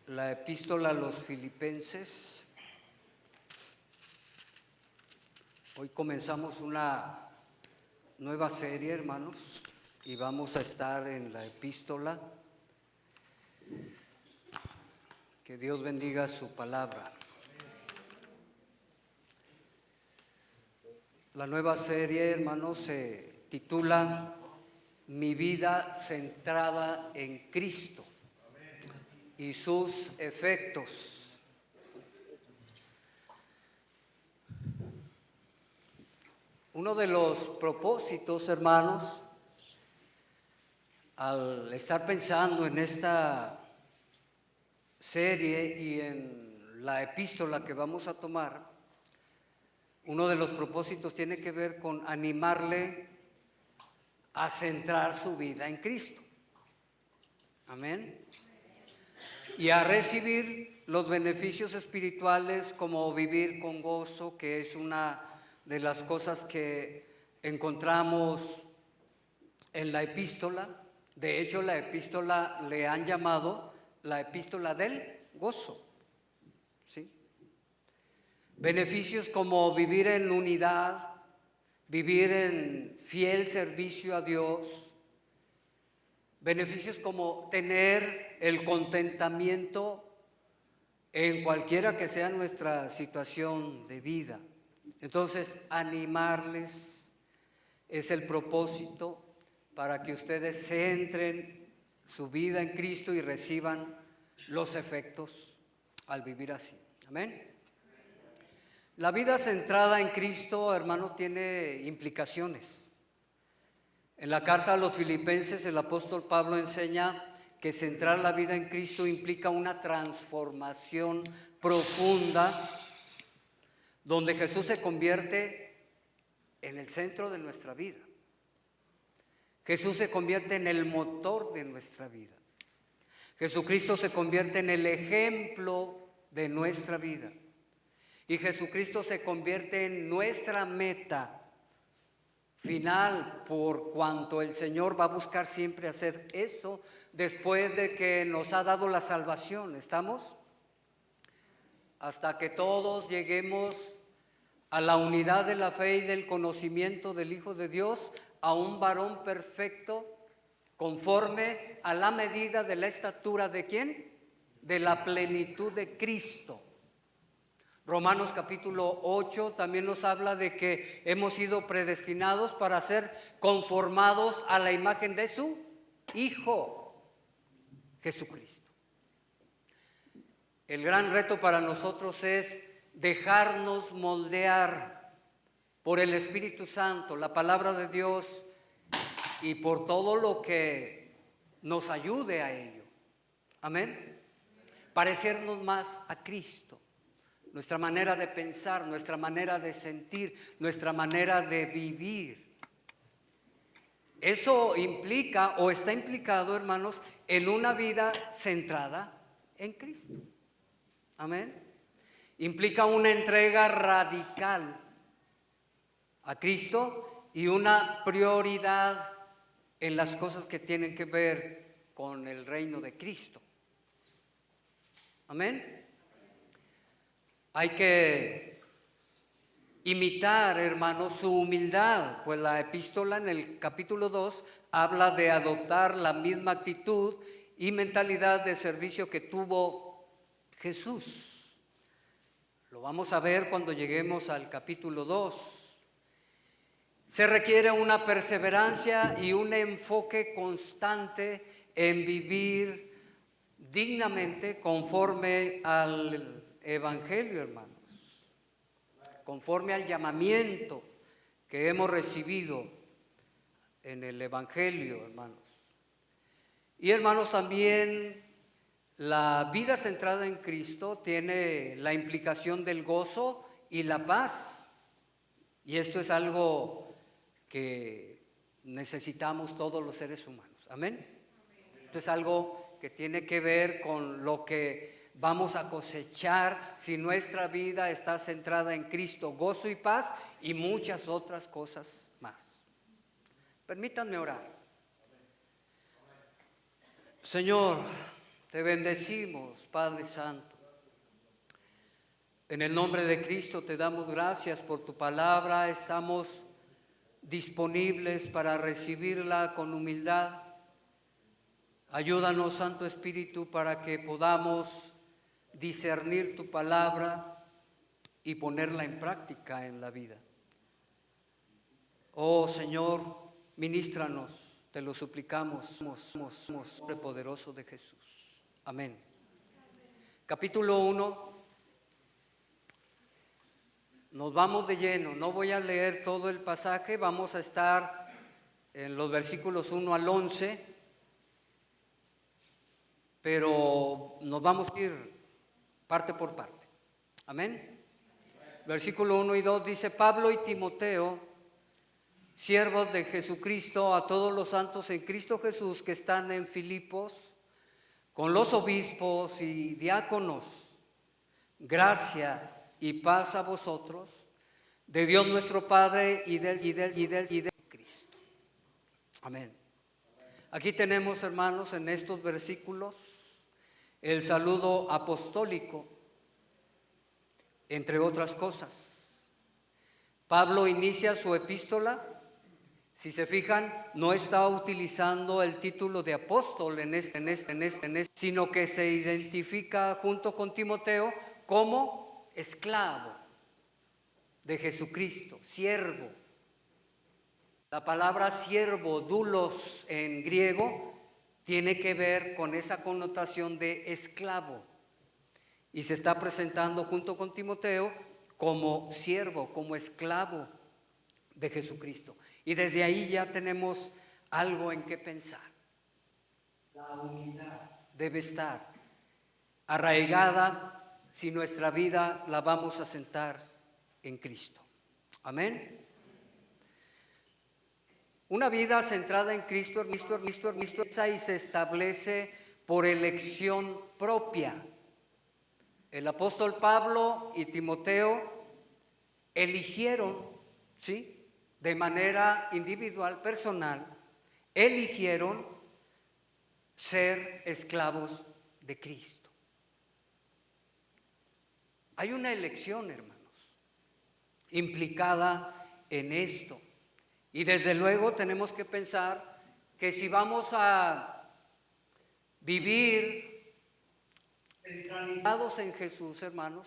La epístola a los Filipenses. Hoy comenzamos una nueva serie, hermanos, y vamos a estar en la epístola. Que Dios bendiga su palabra. La nueva serie, hermanos, se titula Mi vida centrada en Cristo y sus efectos. Uno de los propósitos, hermanos, al estar pensando en esta serie y en la epístola que vamos a tomar, uno de los propósitos tiene que ver con animarle a centrar su vida en Cristo. Amén. Y a recibir los beneficios espirituales como vivir con gozo, que es una de las cosas que encontramos en la epístola. De hecho, la epístola le han llamado la epístola del gozo. ¿Sí? Beneficios como vivir en unidad, vivir en fiel servicio a Dios. Beneficios como tener el contentamiento en cualquiera que sea nuestra situación de vida. Entonces, animarles es el propósito para que ustedes centren su vida en Cristo y reciban los efectos al vivir así. Amén. La vida centrada en Cristo, hermanos, tiene implicaciones. En la carta a los Filipenses, el apóstol Pablo enseña que centrar la vida en Cristo implica una transformación profunda, donde Jesús se convierte en el centro de nuestra vida. Jesús se convierte en el motor de nuestra vida. Jesucristo se convierte en el ejemplo de nuestra vida. Y Jesucristo se convierte en nuestra meta final, por cuanto el Señor va a buscar siempre hacer eso después de que nos ha dado la salvación. ¿Estamos? Hasta que todos lleguemos a la unidad de la fe y del conocimiento del Hijo de Dios, a un varón perfecto, conforme a la medida de la estatura ¿de quién? De la plenitud de Cristo. Romanos capítulo 8 también nos habla de que hemos sido predestinados para ser conformados a la imagen de su Hijo, Jesucristo. El gran reto para nosotros es dejarnos moldear por el Espíritu Santo, la palabra de Dios, y por todo lo que nos ayude a ello. Amén. Parecernos más a Cristo. Nuestra manera de pensar, nuestra manera de sentir, nuestra manera de vivir. Eso implica o está implicado, hermanos, en una vida centrada en Cristo. Amén. Implica una entrega radical a Cristo y una prioridad en las cosas que tienen que ver con el reino de Cristo. Amén. Hay que imitar, hermanos, su humildad, pues la epístola en el capítulo 2 habla de adoptar la misma actitud y mentalidad de servicio que tuvo Jesús. Lo vamos a ver cuando lleguemos al capítulo 2. Se requiere una perseverancia y un enfoque constante en vivir dignamente conforme al Evangelio, hermanos, conforme al llamamiento que hemos recibido en el Evangelio, hermanos. Y hermanos, también la vida centrada en Cristo tiene la implicación del gozo y la paz. Y esto es algo que necesitamos todos los seres humanos. Amén. Esto es algo que tiene que ver con lo que vamos a cosechar si nuestra vida está centrada en Cristo, gozo y paz y muchas otras cosas más. Permítanme orar. Señor, te bendecimos, Padre Santo. En el nombre de Cristo te damos gracias por tu palabra. Estamos disponibles para recibirla con humildad. Ayúdanos, Santo Espíritu, para que podamos discernir tu palabra y ponerla en práctica en la vida. Oh Señor, ministranos, te lo suplicamos, somos el poderoso de Jesús. Amén. Capítulo 1. Nos vamos de lleno, no voy a leer todo el pasaje, vamos a estar en los versículos 1 al 11, pero nos vamos a ir parte por parte. Amén. Versículo 1 y 2 dice: Pablo y Timoteo, siervos de Jesucristo, a todos los santos en Cristo Jesús que están en Filipos, con los obispos y diáconos, gracia y paz a vosotros, de Dios nuestro Padre y del Cristo. Amén. Aquí tenemos, hermanos, en estos versículos el saludo apostólico, entre otras cosas. Pablo inicia su epístola, si se fijan, no está utilizando el título de apóstol en este, sino que se identifica junto con Timoteo como esclavo de Jesucristo, siervo. La palabra siervo, doulos en griego, tiene que ver con esa connotación de esclavo. Y se está presentando junto con Timoteo como siervo, como esclavo de Jesucristo. Y desde ahí ya tenemos algo en qué pensar. La humildad debe estar arraigada si nuestra vida la vamos a sentar en Cristo. Amén. Una vida centrada en Cristo y se establece por elección propia. El apóstol Pablo y Timoteo eligieron, ¿sí?, de manera individual, personal, eligieron ser esclavos de Cristo. Hay una elección, hermanos, implicada en esto. Y desde luego tenemos que pensar que si vamos a vivir centralizados en Jesús, hermanos,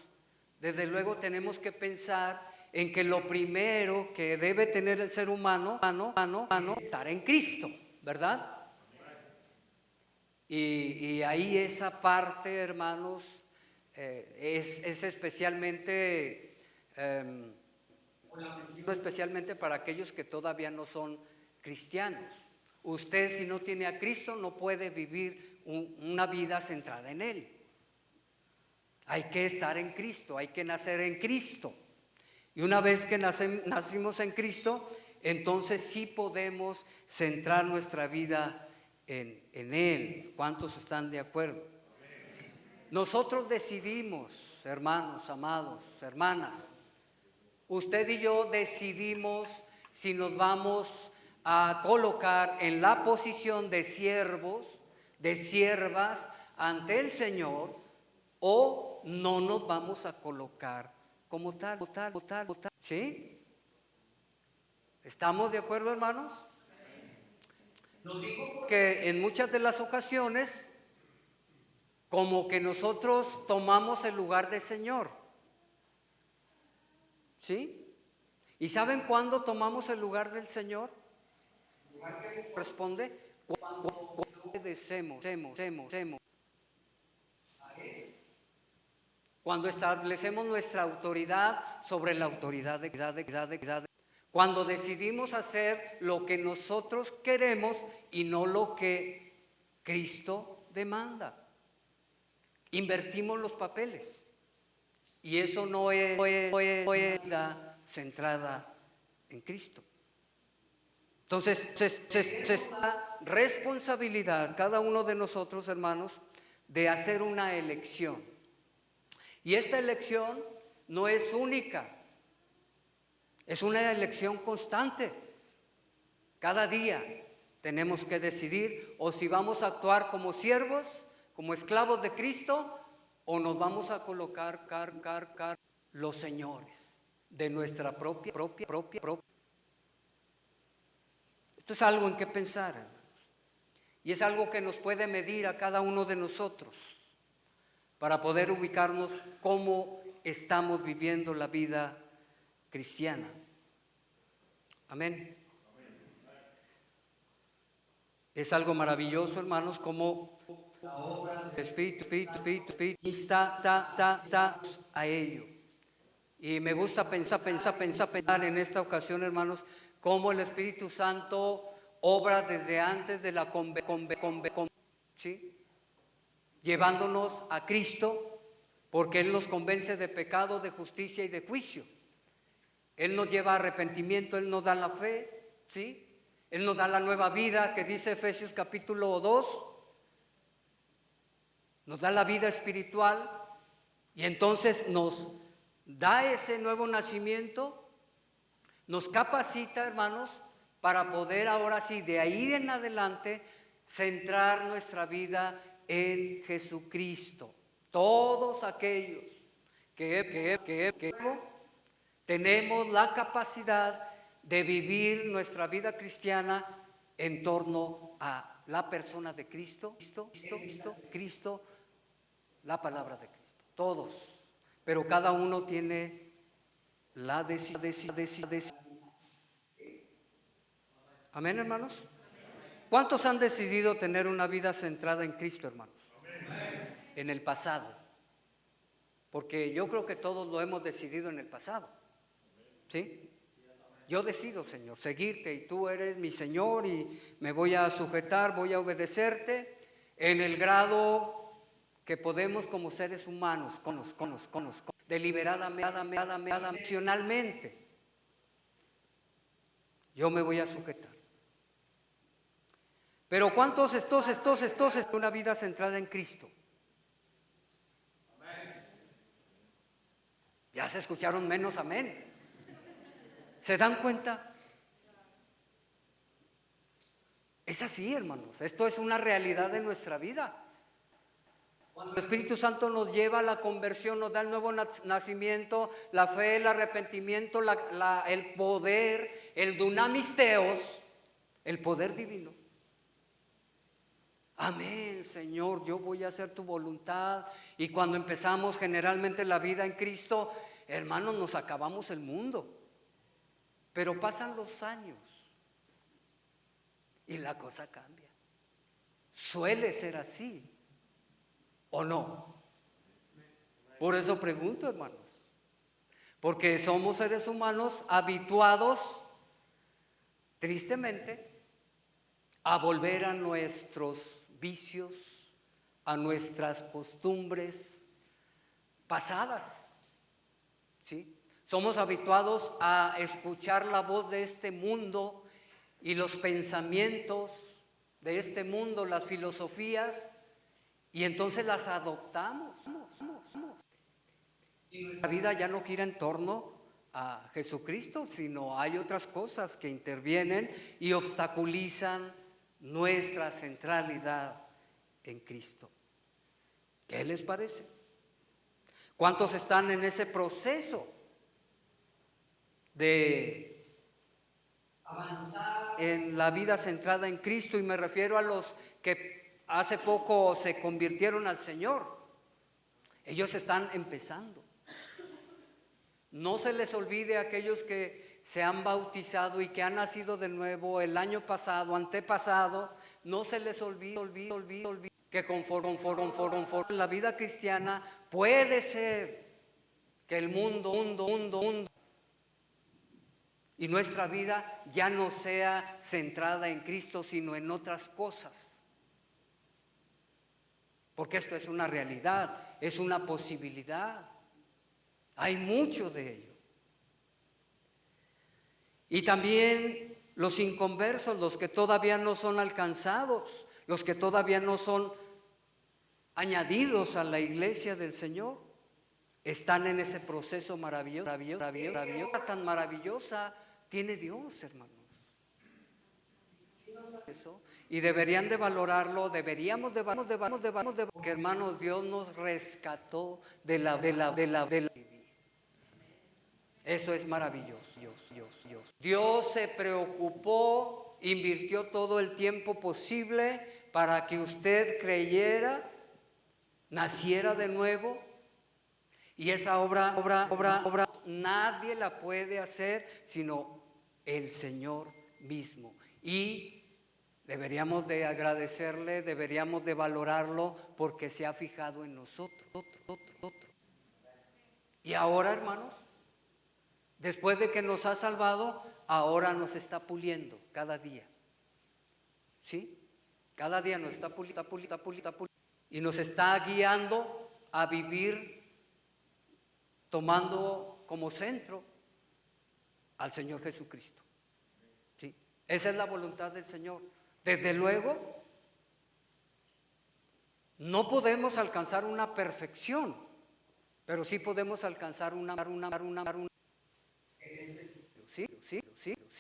desde luego tenemos que pensar en que lo primero que debe tener el ser humano es estar en Cristo, ¿verdad? Y ahí esa parte, hermanos, es especialmente para aquellos que todavía no son cristianos. Usted, si no tiene a Cristo, no puede vivir una vida centrada en Él. Hay que estar en Cristo, hay que nacer en Cristo. Y una vez que nacimos en Cristo, entonces sí podemos centrar nuestra vida en Él. ¿Cuántos están de acuerdo? Nosotros decidimos, hermanos, amados, hermanas, usted y yo decidimos si nos vamos a colocar en la posición de siervos, de siervas ante el Señor, o no nos vamos a colocar como tal. ¿Sí? ¿Estamos de acuerdo, hermanos? Lo digo que en muchas de las ocasiones, como que nosotros tomamos el lugar del Señor. ¿Sí? ¿Y saben cuándo tomamos el lugar del Señor? El lugar que le corresponde cuando obedecemos a Él. Cuando establecemos nuestra autoridad sobre la autoridad de cuando decidimos hacer lo que nosotros queremos y no lo que Cristo demanda. Invertimos los papeles. Y eso no es vida centrada en Cristo. Entonces, es la responsabilidad, cada uno de nosotros, hermanos, de hacer una elección. Y esta elección no es única, es una elección constante, cada día. tenemos que decidir o si vamos a actuar como siervos, como esclavos de Cristo, o nos vamos a colocar los señores de nuestra propia. Esto es algo en que pensar, hermanos. Y es algo que nos puede medir a cada uno de nosotros para poder ubicarnos cómo estamos viviendo la vida cristiana. Amén. Es algo maravilloso, hermanos, como la obra del Espíritu está a ello. Y me gusta pensar en esta ocasión, hermanos, cómo el Espíritu Santo obra desde antes de la ¿sí? Llevándonos a Cristo, porque Él nos convence de pecado, de justicia y de juicio. Él nos lleva a arrepentimiento, Él nos da la fe, ¿sí? Él nos da la nueva vida que dice Efesios capítulo 2, nos da la vida espiritual y entonces nos da ese nuevo nacimiento, nos capacita, hermanos, para poder ahora sí, de ahí en adelante, centrar nuestra vida en Jesucristo. Todos aquellos que tenemos la capacidad de vivir nuestra vida cristiana en torno a la persona de Cristo, la palabra de Cristo. Todos, pero cada uno tiene la decisión. Amén, hermanos. ¿Cuántos han decidido tener una vida centrada en Cristo, hermanos? En el pasado. Porque yo creo que todos lo hemos decidido en el pasado. ¿Sí? Yo decido, Señor, seguirte y tú eres mi Señor y me voy a sujetar, voy a obedecerte en el grado que podemos como seres humanos, deliberadamente, accionalmente. Yo me voy a sujetar. Pero ¿cuántos estos una vida centrada en Cristo? Ya se escucharon menos amén. ¿Se dan cuenta? Es así, hermanos. Esto es una realidad de nuestra vida. Cuando el Espíritu Santo nos lleva a la conversión, nos da el nuevo nacimiento, la fe, el arrepentimiento, el poder, el dunamis theos, el poder divino. Amén, Señor, yo voy a hacer tu voluntad. Y cuando empezamos generalmente la vida en Cristo, hermanos, nos acabamos el mundo. Pero pasan los años y la cosa cambia. Suele ser así, ¿o no? Por eso pregunto, hermanos. Porque somos seres humanos habituados, tristemente, a volver a nuestros vicios, a nuestras costumbres pasadas, ¿sí? Somos habituados a escuchar la voz de este mundo y los pensamientos de este mundo, las filosofías, y entonces las adoptamos. Y nuestra vida ya no gira en torno a Jesucristo, sino hay otras cosas que intervienen y obstaculizan nuestra centralidad en Cristo. ¿Qué les parece? ¿Cuántos están en ese proceso de avanzar en la vida centrada en Cristo? Y me refiero a los que hace poco se convirtieron al Señor. Ellos están empezando. No se les olvide a aquellos que se han bautizado y que han nacido de nuevo el año pasado, antepasado. No se les olvide que conforme la vida cristiana puede ser que el mundo y nuestra vida ya no sea centrada en Cristo, sino en otras cosas. Porque esto es una realidad, es una posibilidad. Hay mucho de ello. Y también los inconversos, los que todavía no son alcanzados, los que todavía no son añadidos a la iglesia del Señor, están en ese proceso maravilloso. Tan maravillosa tiene Dios, hermanos. eso, y deberían de valorarlo, porque hermanos, Dios nos rescató de la. Eso es maravilloso. Dios se preocupó, invirtió todo el tiempo posible para que usted creyera, naciera de nuevo. Y esa obra, nadie la puede hacer sino el Señor mismo. Y deberíamos de agradecerle, deberíamos de valorarlo porque se ha fijado en nosotros. Y ahora, hermanos, después de que nos ha salvado, ahora nos está puliendo cada día. ¿Sí? Cada día nos está puliendo. Y nos está guiando a vivir tomando como centro al Señor Jesucristo. ¿Sí? Esa es la voluntad del Señor. Desde luego, no podemos alcanzar una perfección, pero sí podemos alcanzar una. ¿Sí?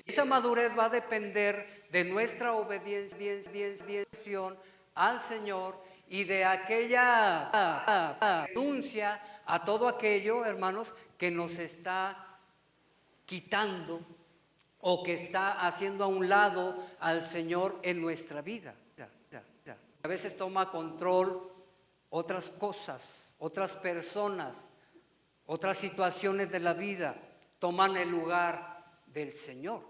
Esa madurez va a depender de nuestra obediencia al Señor y de aquella renuncia a todo aquello, hermanos, que nos está quitando o que está haciendo a un lado al Señor en nuestra vida. A veces toma control otras cosas, otras personas, otras situaciones de la vida toman el lugar del Señor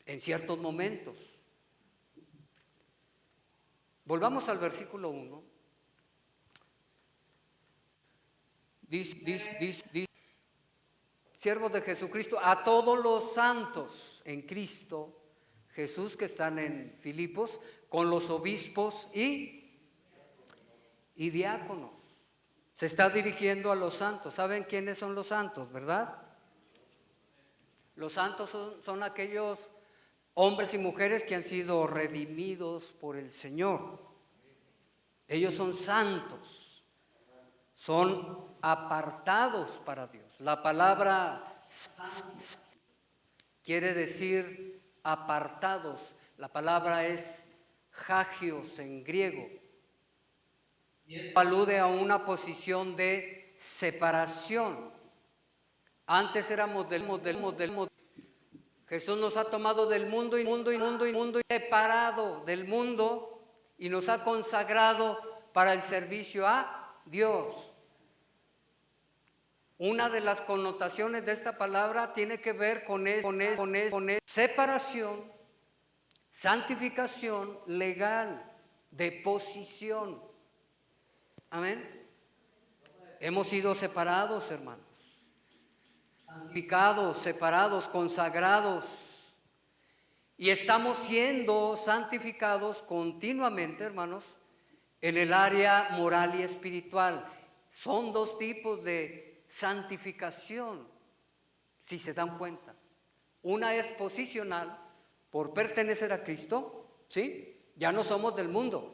en ciertos momentos. Volvamos al versículo 1. Dice, siervos de Jesucristo, a todos los santos en Cristo Jesús que están en Filipos, con los obispos y diáconos. Se está dirigiendo a los santos. ¿Saben quiénes son los santos, verdad? Los santos son aquellos hombres y mujeres que han sido redimidos por el Señor. Ellos son santos, son apartados para Dios. La palabra quiere decir apartados. La palabra es hagios en griego. Alude a una posición de separación. Antes éramos del mundo. Jesús nos ha tomado del mundo y separado del mundo y nos ha consagrado para el servicio a Dios. Una de las connotaciones de esta palabra tiene que ver con separación, santificación legal, de posición. Amén. Hemos sido separados, hermanos. Santificados, separados, consagrados. Y estamos siendo santificados continuamente, hermanos, en el área moral y espiritual. Son dos tipos de santificación, si se dan cuenta. Una es posicional, por pertenecer a Cristo, ¿sí? Ya no somos del mundo.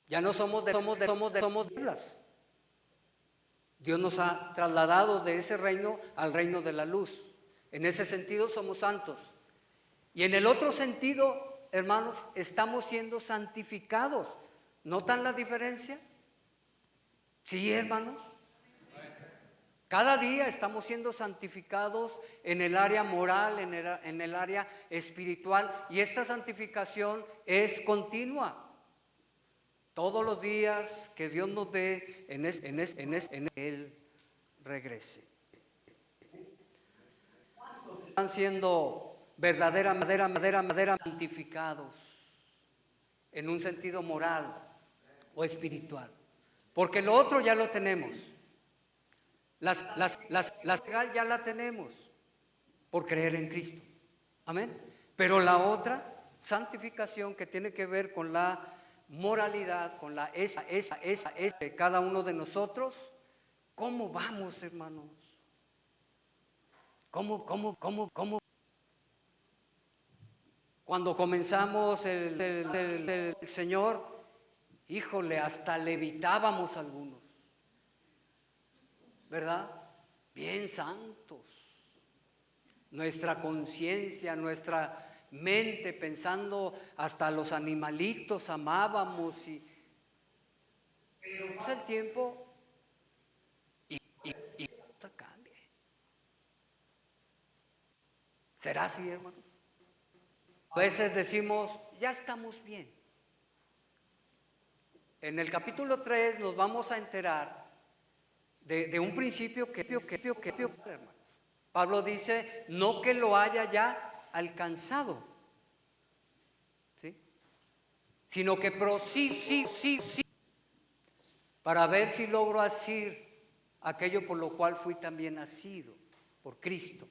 Ya no somos de las. Dios nos ha trasladado de ese reino al reino de la luz. En ese sentido somos santos. Y en el otro sentido, hermanos, estamos siendo santificados. ¿Notan la diferencia? Sí, hermanos. Cada día estamos siendo santificados en el área moral, en el área espiritual. Y esta santificación es continua. Todos los días que Dios nos dé en Él regrese. Están siendo verdaderamente santificados en un sentido moral o espiritual. Porque lo otro ya lo tenemos. La legal ya la tenemos por creer en Cristo. Amén. Pero la otra santificación que tiene que ver con la moralidad, con la de cada uno de nosotros. ¿Cómo vamos, hermanos? ¿Cómo? Cuando comenzamos el Señor, híjole, hasta levitábamos algunos, ¿verdad? Bien santos. Nuestra conciencia, nuestra mente, pensando hasta los animalitos amábamos, pero pasa el tiempo y cosa cambia. ¿Será así, hermanos? A veces decimos, ya estamos bien. En el capítulo 3 nos vamos a enterar de un principio que hermanos. Pablo dice, no que lo haya ya alcanzado, ¿sí? Sino que prosigo, para ver si logro asir aquello por lo cual fui también nacido, por Cristo.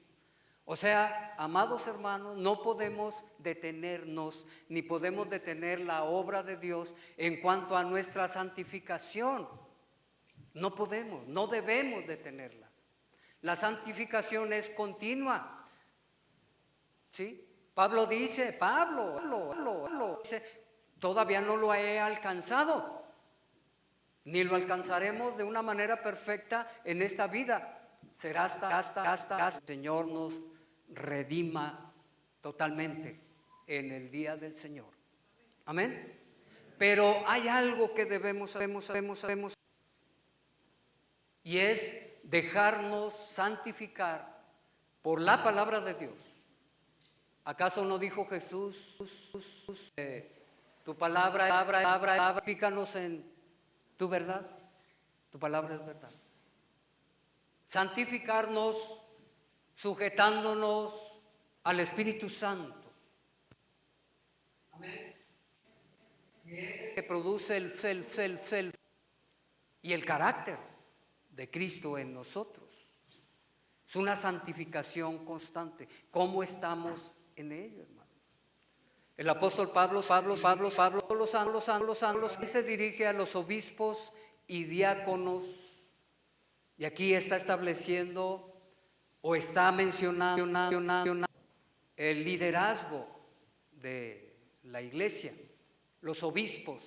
O sea, amados hermanos, no podemos detenernos, ni podemos detener la obra de Dios en cuanto a nuestra santificación. No podemos, no debemos detenerla. La santificación es continua. ¿Sí? Pablo dice, dice, todavía no lo he alcanzado, ni lo alcanzaremos de una manera perfecta en esta vida. Será hasta el Señor nos redima totalmente en el día del Señor. Amén. Pero hay algo que debemos, y es dejarnos santificar por la palabra de Dios. ¿Acaso no dijo Jesús, tu palabra, pícanos en tu verdad? Tu palabra es verdad. Santificarnos sujetándonos al Espíritu Santo. Amén. Que produce el y el carácter de Cristo en nosotros. Es una santificación constante. ¿Cómo estamos en ello, hermanos? El apóstol Pablo, se dirige a los obispos y diáconos, y aquí está estableciendo o está mencionando el liderazgo de la iglesia, los obispos.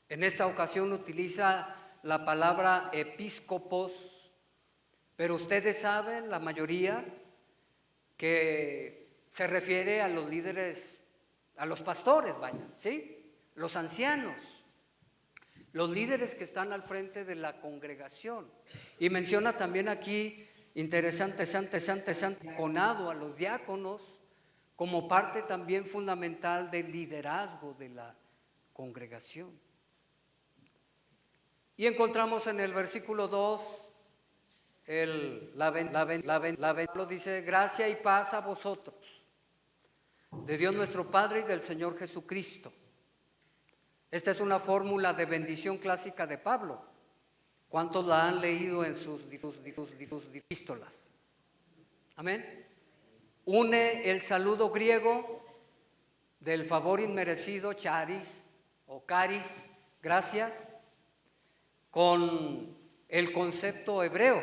En esta ocasión utiliza la palabra episcopos, pero ustedes saben, la mayoría, que se refiere a los líderes, a los pastores, vaya, ¿sí? Los ancianos, los líderes que están al frente de la congregación. Y menciona también aquí, interesante, conado a los diáconos como parte también fundamental del liderazgo de la congregación. Y encontramos en el versículo 2, lo dice, gracia y paz a vosotros, de Dios nuestro Padre y del Señor Jesucristo. Esta es una fórmula de bendición clásica de Pablo. ¿Cuántos la han leído en sus epístolas? Amén. Une el saludo griego del favor inmerecido, charis o caris, gracia, con el concepto hebreo,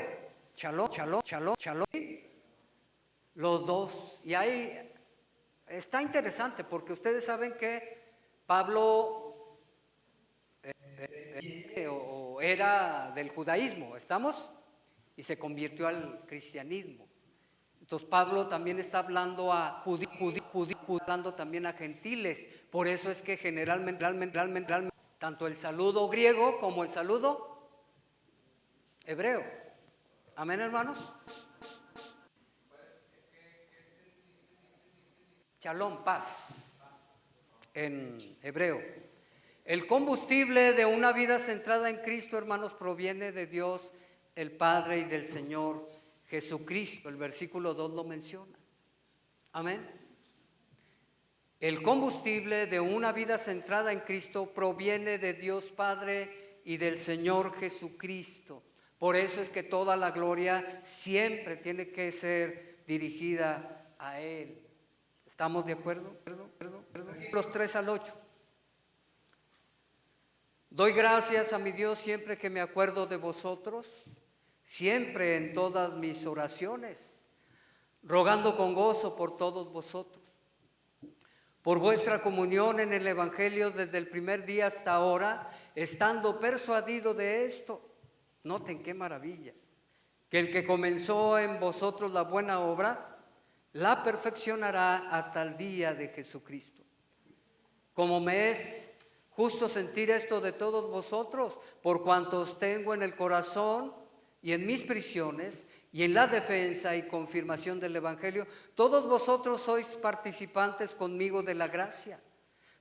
shalom, los dos. Y ahí está interesante porque ustedes saben que Pablo era del judaísmo, ¿estamos? Y se convirtió al cristianismo. Entonces Pablo también está hablando a judíos, hablando también a gentiles. Por eso es que generalmente, tanto el saludo griego como el saludo hebreo. Amén, hermanos. Shalom, paz, en hebreo. El combustible de una vida centrada en Cristo, hermanos, proviene de Dios el Padre y del Señor Jesucristo. El versículo 2 lo menciona. Amén. El combustible de una vida centrada en Cristo proviene de Dios Padre y del Señor Jesucristo. Por eso es que toda la gloria siempre tiene que ser dirigida a Él. ¿Estamos de acuerdo? Los 3 al 8. Doy gracias a mi Dios siempre que me acuerdo de vosotros, siempre en todas mis oraciones, rogando con gozo por todos vosotros, por vuestra comunión en el Evangelio desde el primer día hasta ahora, estando persuadido de esto. Noten qué maravilla, que el que comenzó en vosotros la buena obra, la perfeccionará hasta el día de Jesucristo. Como me es justo sentir esto de todos vosotros, por cuanto os tengo en el corazón y en mis prisiones y en la defensa y confirmación del Evangelio, todos vosotros sois participantes conmigo de la gracia,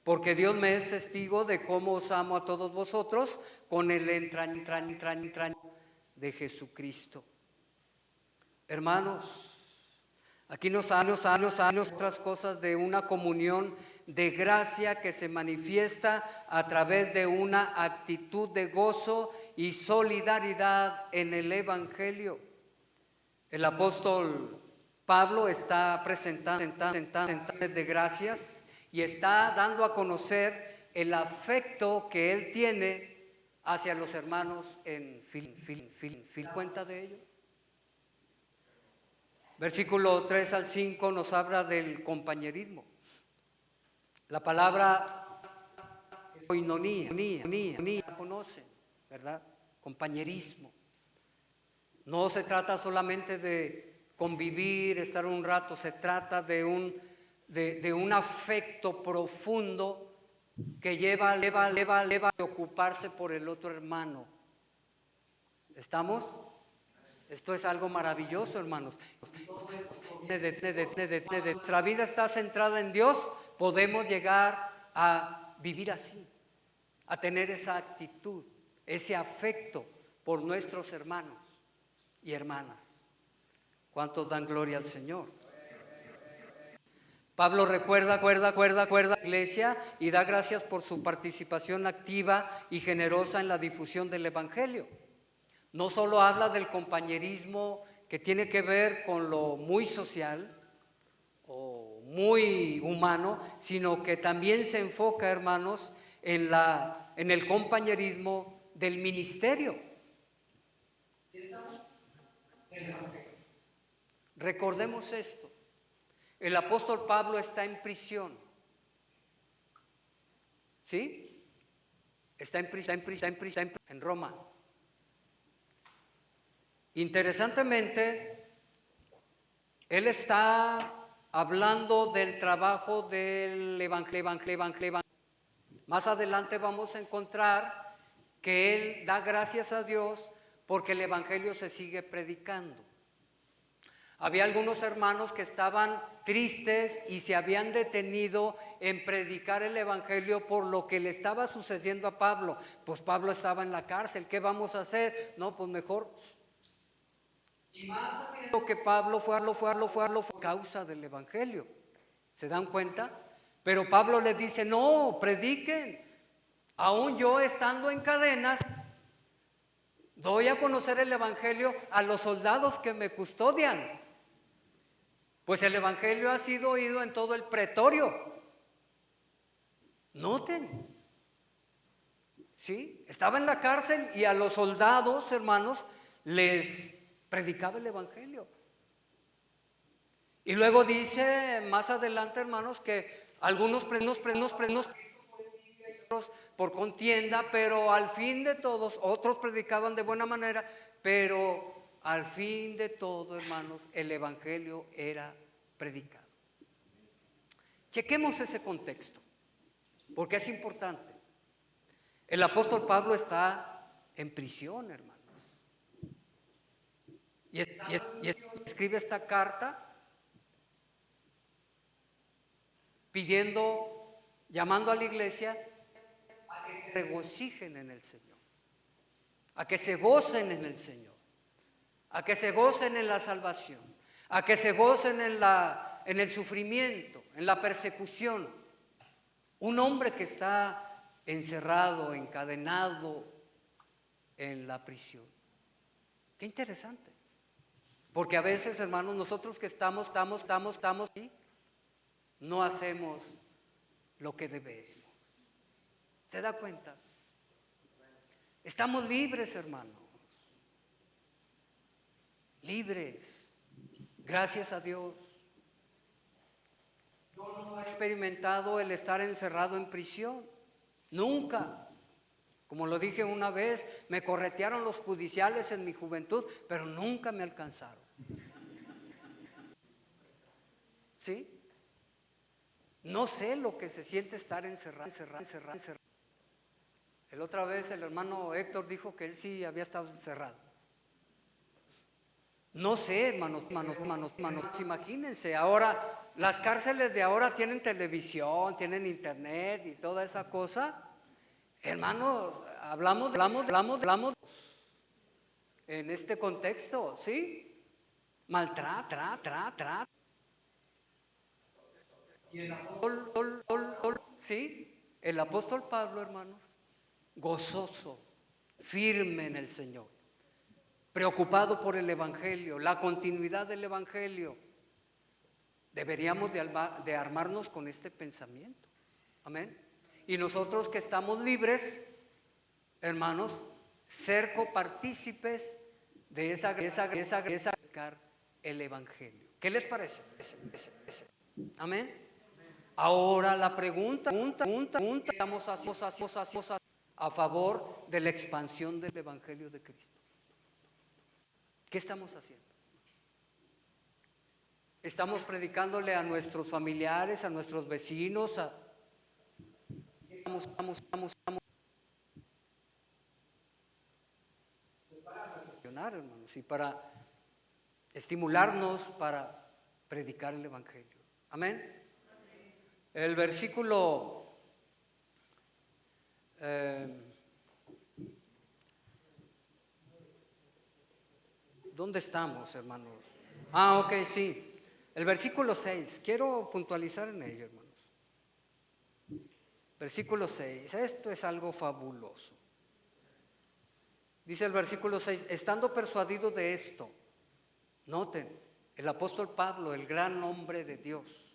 porque Dios me es testigo de cómo os amo a todos vosotros con el entraño de Jesucristo. Hermanos, aquí nos otras cosas de una comunión de gracia que se manifiesta a través de una actitud de gozo y solidaridad en el Evangelio. El apóstol Pablo está presentando de gracias y está dando a conocer el afecto que él tiene hacia los hermanos en Filipenses. ¿Cuenta de ello? Versículo 3 al 5 nos habla del compañerismo. La palabra koinonía, conocen, ¿verdad? Compañerismo. No se trata solamente de convivir, estar un rato, se trata de un afecto profundo que lleva a ocuparse por el otro hermano. ¿Estamos? Esto es algo maravilloso, hermanos. Nuestra vida está centrada en Dios, podemos llegar a vivir así, a tener esa actitud, ese afecto por nuestros hermanos y hermanas. ¿Cuántos dan gloria al Señor? Pablo recuerda a la iglesia y da gracias por su participación activa y generosa en la difusión del Evangelio. No solo habla del compañerismo que tiene que ver con lo muy social o muy humano, sino que también se enfoca, hermanos, en el compañerismo del ministerio. Recordemos esto. El apóstol Pablo está en prisión. ¿Sí? Está en Roma. Interesantemente, él está hablando del trabajo del evangelio. Más adelante vamos a encontrar que él da gracias a Dios porque el evangelio se sigue predicando. Había algunos hermanos que estaban tristes y se habían detenido en predicar el evangelio por lo que le estaba sucediendo a Pablo. Pues Pablo estaba en la cárcel, ¿qué vamos a hacer? No, pues mejor. Y más sabiendo que Pablo fue causa del evangelio. ¿Se dan cuenta? Pero Pablo les dice, no, prediquen. Aún yo estando en cadenas, doy a conocer el evangelio a los soldados que me custodian. Pues el evangelio ha sido oído en todo el pretorio. Noten. ¿Sí? Estaba en la cárcel y a los soldados, hermanos, les predicaba el evangelio. Y luego dice más adelante, hermanos, que algunos por contienda, pero al fin de todos, otros predicaban de buena manera, pero al fin de todo, hermanos, el evangelio era predicado. Chequemos ese contexto, porque es importante. El apóstol Pablo está en prisión, hermanos. Y escribe esta carta llamando a la iglesia a que se regocijen en el Señor, a que se gocen en el Señor, a que se gocen en la salvación, a que se gocen en el sufrimiento, en la persecución. Un hombre que está encerrado, encadenado en la prisión. Qué interesante. Porque a veces, hermanos, nosotros que estamos y no hacemos lo que debemos. ¿Se da cuenta? Estamos libres, hermanos. Libres. Gracias a Dios. Yo no he experimentado el estar encerrado en prisión. Nunca. Como lo dije una vez, me corretearon los judiciales en mi juventud, pero nunca me alcanzaron. ¿sí? No sé lo que se siente estar encerrado. El otra vez el hermano Héctor dijo que él sí había estado encerrado. No sé, hermanos, imagínense, ahora las cárceles de ahora tienen televisión, tienen internet y toda esa cosa. Hermanos, hablamos en este contexto, ¿sí? Maltrato. Y el apóstol, ¿sí? El apóstol Pablo, hermanos, gozoso, firme en el Señor, preocupado por el Evangelio, la continuidad del Evangelio. Deberíamos de armarnos con este pensamiento. Amén. Y nosotros que estamos libres, hermanos, ser copartícipes de esa el Evangelio. ¿Qué les parece? Amén. Ahora la pregunta, estamos a favor de la expansión del Evangelio de Cristo. ¿Qué estamos haciendo? Estamos predicándole a nuestros familiares, a nuestros vecinos, estamos hermanos, y para estimularnos para predicar el Evangelio. Amén. El versículo ¿dónde estamos, hermanos? Ok, sí. El versículo 6, quiero puntualizar en ello, hermanos. Versículo 6, esto es algo fabuloso. Dice el versículo 6, estando persuadido de esto, noten, el apóstol Pablo, el gran hombre de Dios,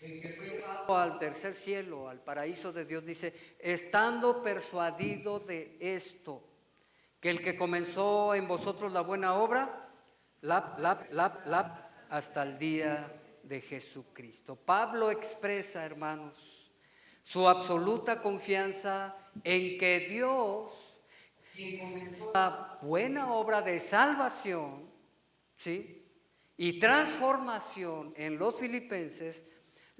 el que fue llevado al tercer cielo, al paraíso de Dios, dice, estando persuadido de esto, que el que comenzó en vosotros la buena obra, hasta el día de Jesucristo. Pablo expresa, hermanos, su absoluta confianza en que Dios, quien comenzó la buena obra de salvación, ¿sí?, y transformación en los filipenses,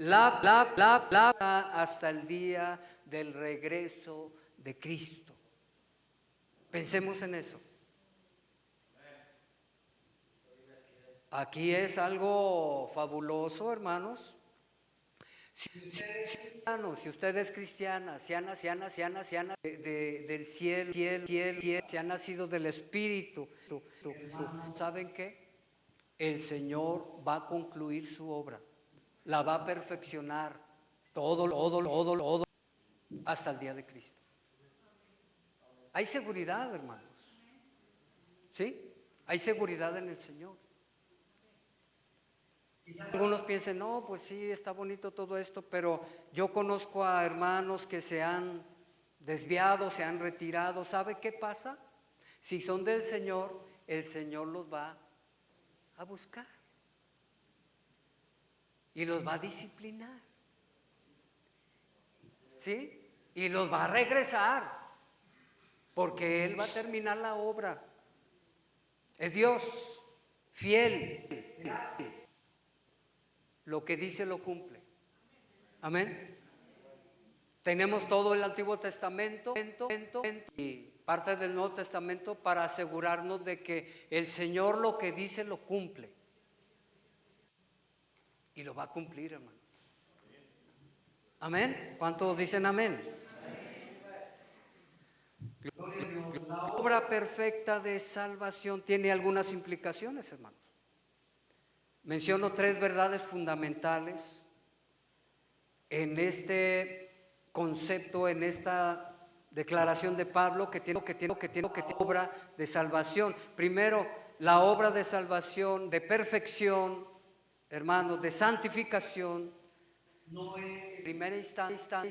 hasta el día del regreso de Cristo. Pensemos en eso. Aquí es algo fabuloso, hermanos. Si usted es cristiana, del cielo, se ha nacido del Espíritu, ¿saben qué? El Señor va a concluir su obra, la va a perfeccionar, todo, hasta el día de Cristo. Hay seguridad, hermanos. ¿Sí? Hay seguridad en el Señor. Quizás algunos piensen, no, pues sí, está bonito todo esto, pero yo conozco a hermanos que se han desviado, se han retirado. ¿Sabe qué pasa? Si son del Señor, el Señor los va a buscar y los va a disciplinar, ¿sí? Y los va a regresar, porque Él va a terminar la obra. Es Dios fiel. Lo que dice lo cumple. Amén. Tenemos todo el Antiguo Testamento y parte del Nuevo Testamento para asegurarnos de que el Señor lo que dice lo cumple. Y lo va a cumplir, hermano. Amén. ¿Cuántos dicen amén? La obra perfecta de salvación tiene algunas implicaciones, hermanos. Menciono 3 verdades fundamentales en este concepto, en esta declaración de Pablo que tiene obra de salvación. Primero, la obra de salvación, de perfección, hermanos, de santificación, no es en primera instancia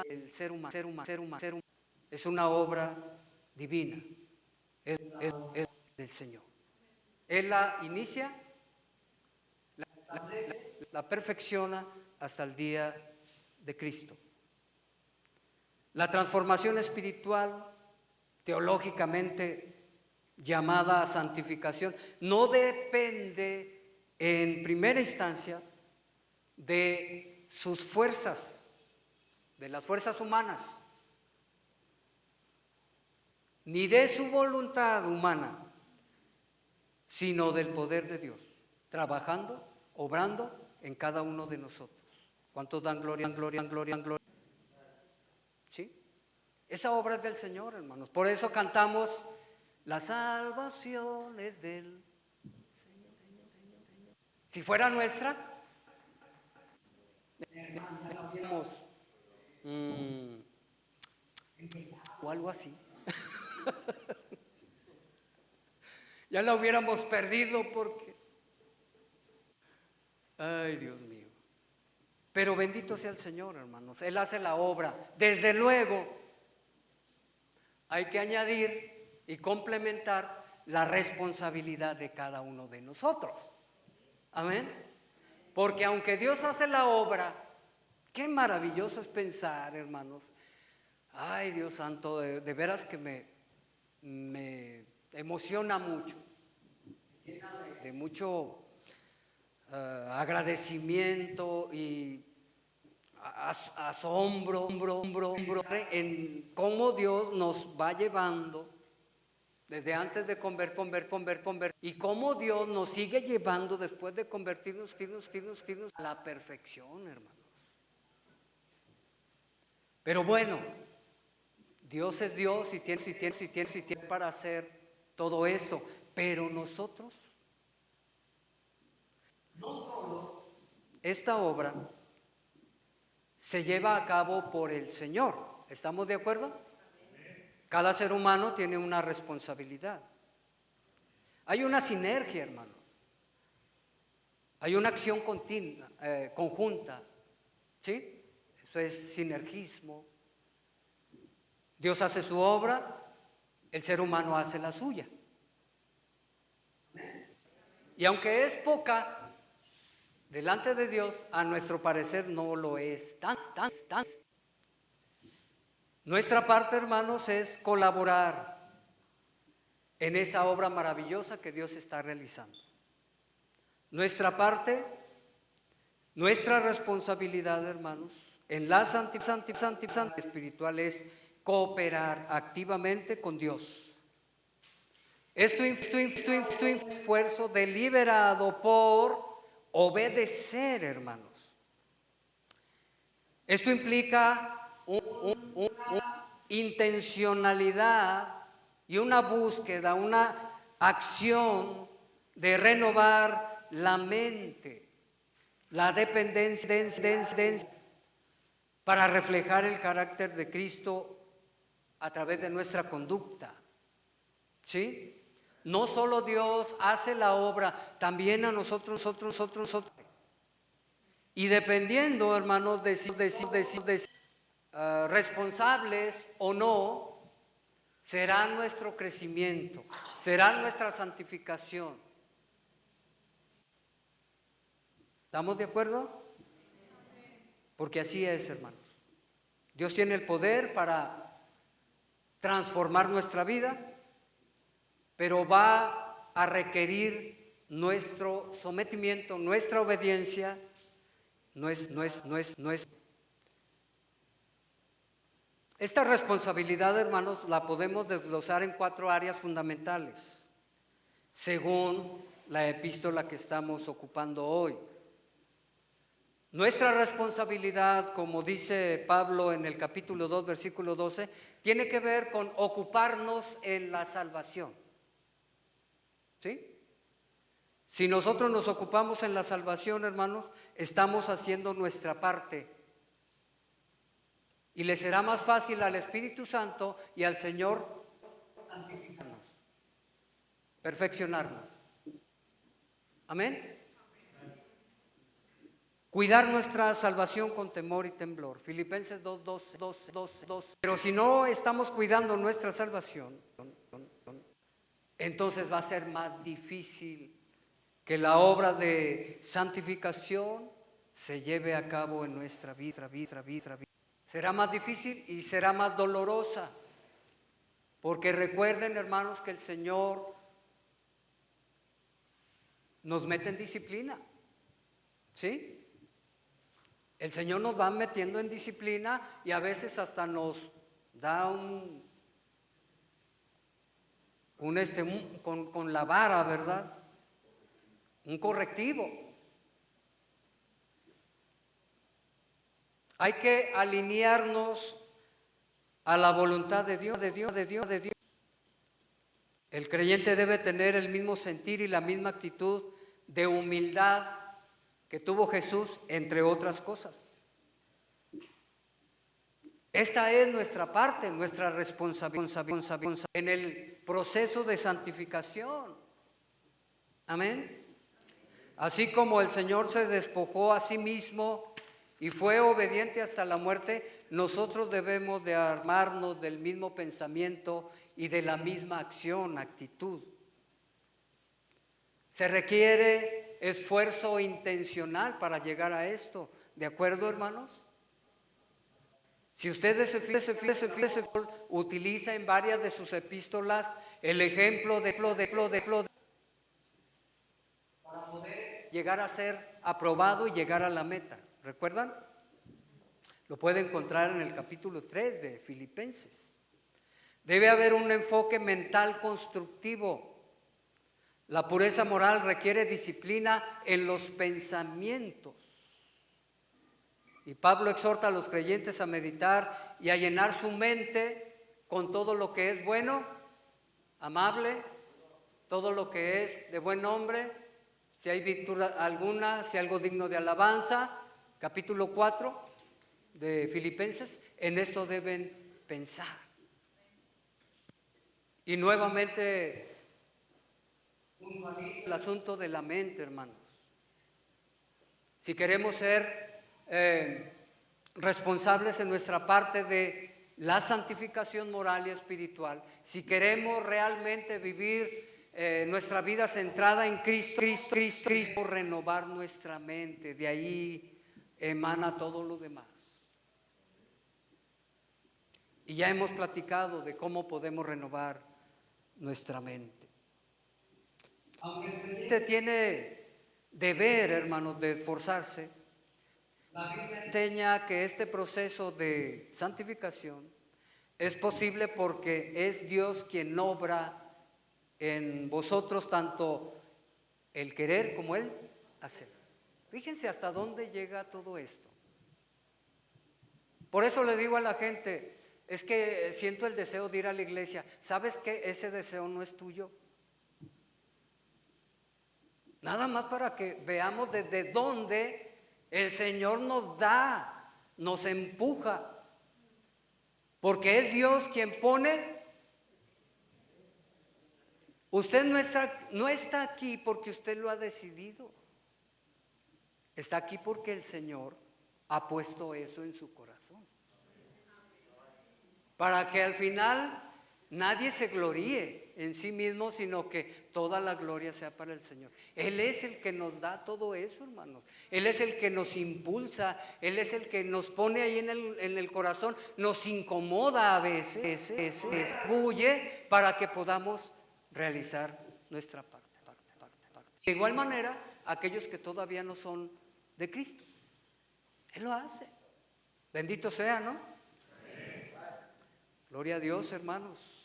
el ser humano. Es una obra divina, es del Señor. Él la inicia, la perfecciona hasta el día de Cristo. La transformación espiritual, teológicamente llamada santificación, no depende en primera instancia de sus fuerzas, de las fuerzas humanas, ni de su voluntad humana, sino del poder de Dios, trabajando, obrando en cada uno de nosotros. ¿Cuántos dan gloria, gloria, gloria, gloria? ¿Sí? Esa obra es del Señor, hermanos. Por eso cantamos, la salvación es del Señor. Si fuera nuestra, digamos, o algo así. Ya la hubiéramos perdido porque, ay, Dios mío. Pero bendito sea el Señor, hermanos. Él hace la obra. Desde luego, hay que añadir y complementar la responsabilidad de cada uno de nosotros. Amén. Porque aunque Dios hace la obra, qué maravilloso es pensar, hermanos. Ay, Dios santo, de veras que me emociona mucho. De mucho agradecimiento y asombro en cómo Dios nos va llevando desde antes de convertir y cómo Dios nos sigue llevando después de convertirnos a la perfección, hermanos. Pero bueno, Dios es Dios y tiene para hacer todo esto, pero nosotros, no solo esta obra se lleva a cabo por el Señor. ¿Estamos de acuerdo? Cada ser humano tiene una responsabilidad. Hay una sinergia, hermanos. Hay una acción continua, conjunta. ¿Sí? Eso es sinergismo. Dios hace su obra, el ser humano hace la suya. Y aunque es poca, delante de Dios, a nuestro parecer no lo es tan. Nuestra parte, hermanos, es colaborar en esa obra maravillosa que Dios está realizando. Nuestra parte, nuestra responsabilidad, hermanos, en la santificación espiritual es cooperar activamente con Dios. Esto esfuerzo deliberado por obedecer, hermanos. Esto implica una intencionalidad y una búsqueda, una acción de renovar la mente, la dependencia para reflejar el carácter de Cristo a través de nuestra conducta. ¿Sí? No solo Dios hace la obra, también a nosotros. Y dependiendo, hermanos, de responsables o no, será nuestro crecimiento, será nuestra santificación. ¿Estamos de acuerdo? Porque así es, hermanos. Dios tiene el poder para transformar nuestra vida, pero va a requerir nuestro sometimiento, nuestra obediencia. Esta responsabilidad, hermanos, la podemos desglosar en 4 áreas fundamentales, según la epístola que estamos ocupando hoy. Nuestra responsabilidad, como dice Pablo en el capítulo 2, versículo 12, tiene que ver con ocuparnos en la salvación. ¿Sí? Si nosotros nos ocupamos en la salvación, hermanos, estamos haciendo nuestra parte. Y le será más fácil al Espíritu Santo y al Señor santificarnos, perfeccionarnos. Amén. Cuidar nuestra salvación con temor y temblor. Filipenses 2. Pero si no estamos cuidando nuestra salvación, entonces va a ser más difícil que la obra de santificación se lleve a cabo en nuestra vida. Será más difícil y será más dolorosa. Porque recuerden, hermanos, que el Señor nos mete en disciplina. ¿Sí? El Señor nos va metiendo en disciplina y a veces hasta nos da con la vara, ¿verdad? Un correctivo. Hay que alinearnos a la voluntad de Dios, de Dios, de Dios, de Dios. El creyente debe tener el mismo sentir y la misma actitud de humildad que tuvo Jesús, entre otras cosas. Esta es nuestra parte, nuestra responsabilidad en el proceso de santificación. Amén. Así como el Señor se despojó a sí mismo y fue obediente hasta la muerte, nosotros debemos de armarnos del mismo pensamiento y de la misma acción, actitud. Se requiere esfuerzo intencional para llegar a esto. ¿De acuerdo, hermanos? Si ustedes se fijan, utiliza en varias de sus epístolas el ejemplo de para poder llegar a ser aprobado y llegar a la meta. ¿Recuerdan? Lo puede encontrar en el capítulo 3 de Filipenses. Debe haber un enfoque mental constructivo. La pureza moral requiere disciplina en los pensamientos. Y Pablo exhorta a los creyentes a meditar y a llenar su mente con todo lo que es bueno, amable, todo lo que es de buen nombre, si hay virtud alguna, si algo digno de alabanza. Capítulo 4 de Filipenses, en esto deben pensar. Y nuevamente, el asunto de la mente, hermanos. Si queremos ser responsables en nuestra parte de la santificación moral y espiritual, si queremos realmente vivir nuestra vida centrada en Cristo, renovar nuestra mente, de ahí emana todo lo demás. Y ya hemos platicado de cómo podemos renovar nuestra mente. Aunque el creyente tiene deber, hermanos, de esforzarse, la Biblia enseña que este proceso de santificación es posible porque es Dios quien obra en vosotros tanto el querer como el hacer. Fíjense hasta dónde llega todo esto. Por eso le digo a la gente, es que siento el deseo de ir a la iglesia. ¿Sabes qué? Ese deseo no es tuyo. Nada más para que veamos desde dónde el Señor nos da, nos empuja. Porque es Dios quien pone. Usted no está aquí porque usted lo ha decidido. Está aquí porque el Señor ha puesto eso en su corazón. Para que al final nadie se gloríe en sí mismo, sino que toda la gloria sea para el Señor. Él es el que nos da todo eso, hermanos. Él es el que nos impulsa, Él es el que nos pone ahí en el corazón, nos incomoda a veces, huye para que podamos realizar nuestra parte. De igual manera, aquellos que todavía no son de Cristo, Él lo hace. Bendito sea, ¿no? Gloria a Dios, hermanos.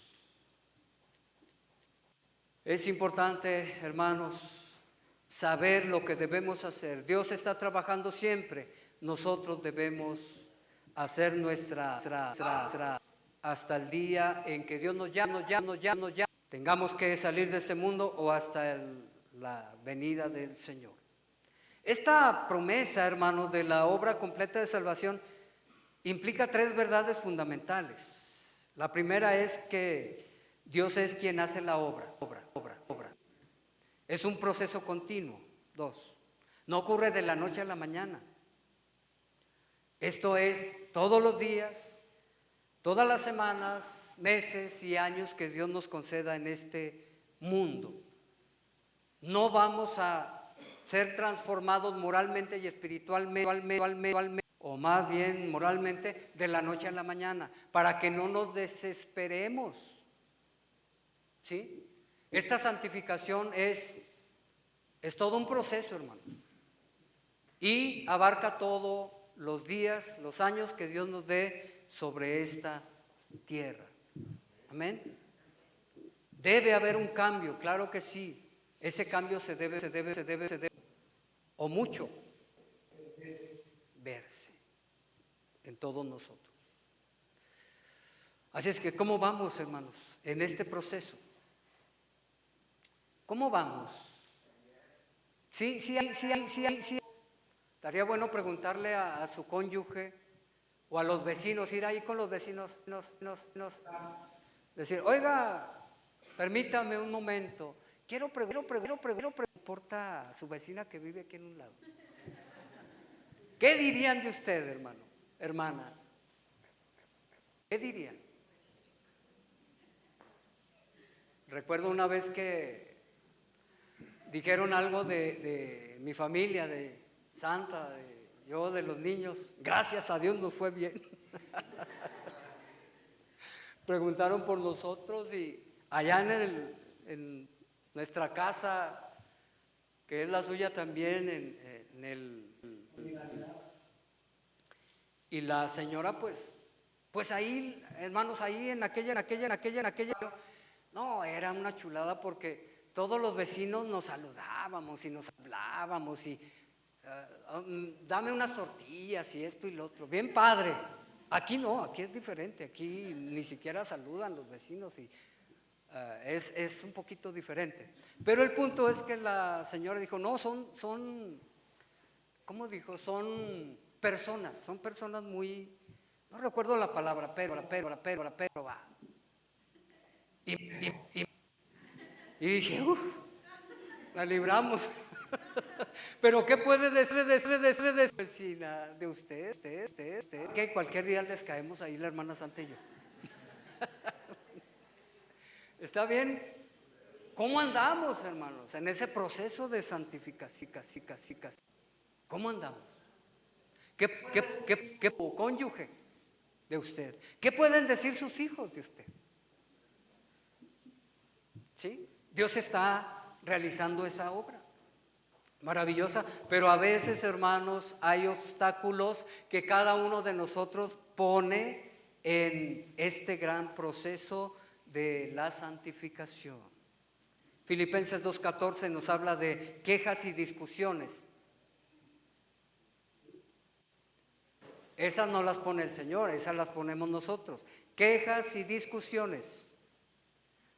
Es importante, hermanos, saber lo que debemos hacer. Dios está trabajando siempre. Nosotros debemos hacer nuestra hasta el día en que Dios nos llame, tengamos que salir de este mundo o hasta la venida del Señor. Esta promesa, hermanos, de la obra completa de salvación implica tres verdades fundamentales. La primera es que Dios es quien hace la obra. Es un proceso continuo. 2, no ocurre de la noche a la mañana. Esto es todos los días, todas las semanas, meses y años que Dios nos conceda en este mundo. No vamos a ser transformados moralmente y espiritualmente, o más bien moralmente, de la noche a la mañana, para que no nos desesperemos. ¿Sí? Esta santificación es todo un proceso, hermanos, y abarca todo los días, los años que Dios nos dé sobre esta tierra. Amén. Debe haber un cambio, claro que sí. Ese cambio se debe, o mucho, verse en todos nosotros. Así es que, ¿cómo vamos, hermanos, en este proceso? ¿Cómo vamos? Sí. Estaría bueno preguntarle a su cónyuge o a los vecinos, ir ahí con los vecinos, decir, oiga, permítame un momento, quiero importa a su vecina que vive aquí en un lado. ¿Qué dirían de usted, hermano, hermana? ¿Qué dirían? Recuerdo una vez que dijeron algo de mi familia, de Santa, de los niños. Gracias a Dios nos fue bien. Preguntaron por nosotros y allá en nuestra casa, que es la suya también, y la señora pues ahí, hermanos, ahí en aquella, no, era una chulada porque todos los vecinos nos saludábamos y nos hablábamos y dame unas tortillas y esto y lo otro, bien padre. Aquí no, aquí es diferente, aquí ni siquiera saludan los vecinos y es un poquito diferente. Pero el punto es que la señora dijo, no, ¿cómo dijo? Son personas muy, no recuerdo la palabra, pero va. Y dije, la libramos. Pero ¿qué puede decir de vecina, de usted? Que cualquier día les caemos ahí la hermana Santa y yo. ¿Está bien? ¿Cómo andamos, hermanos, en ese proceso de santificación? ¿Cómo andamos? ¿Qué cónyuge de usted? ¿Qué pueden decir sus hijos de usted? ¿Sí? Dios está realizando esa obra maravillosa, pero a veces, hermanos, hay obstáculos que cada uno de nosotros pone en este gran proceso de la santificación. Filipenses 2:14 nos habla de quejas y discusiones. Esas no las pone el Señor, esas las ponemos nosotros. Quejas y discusiones.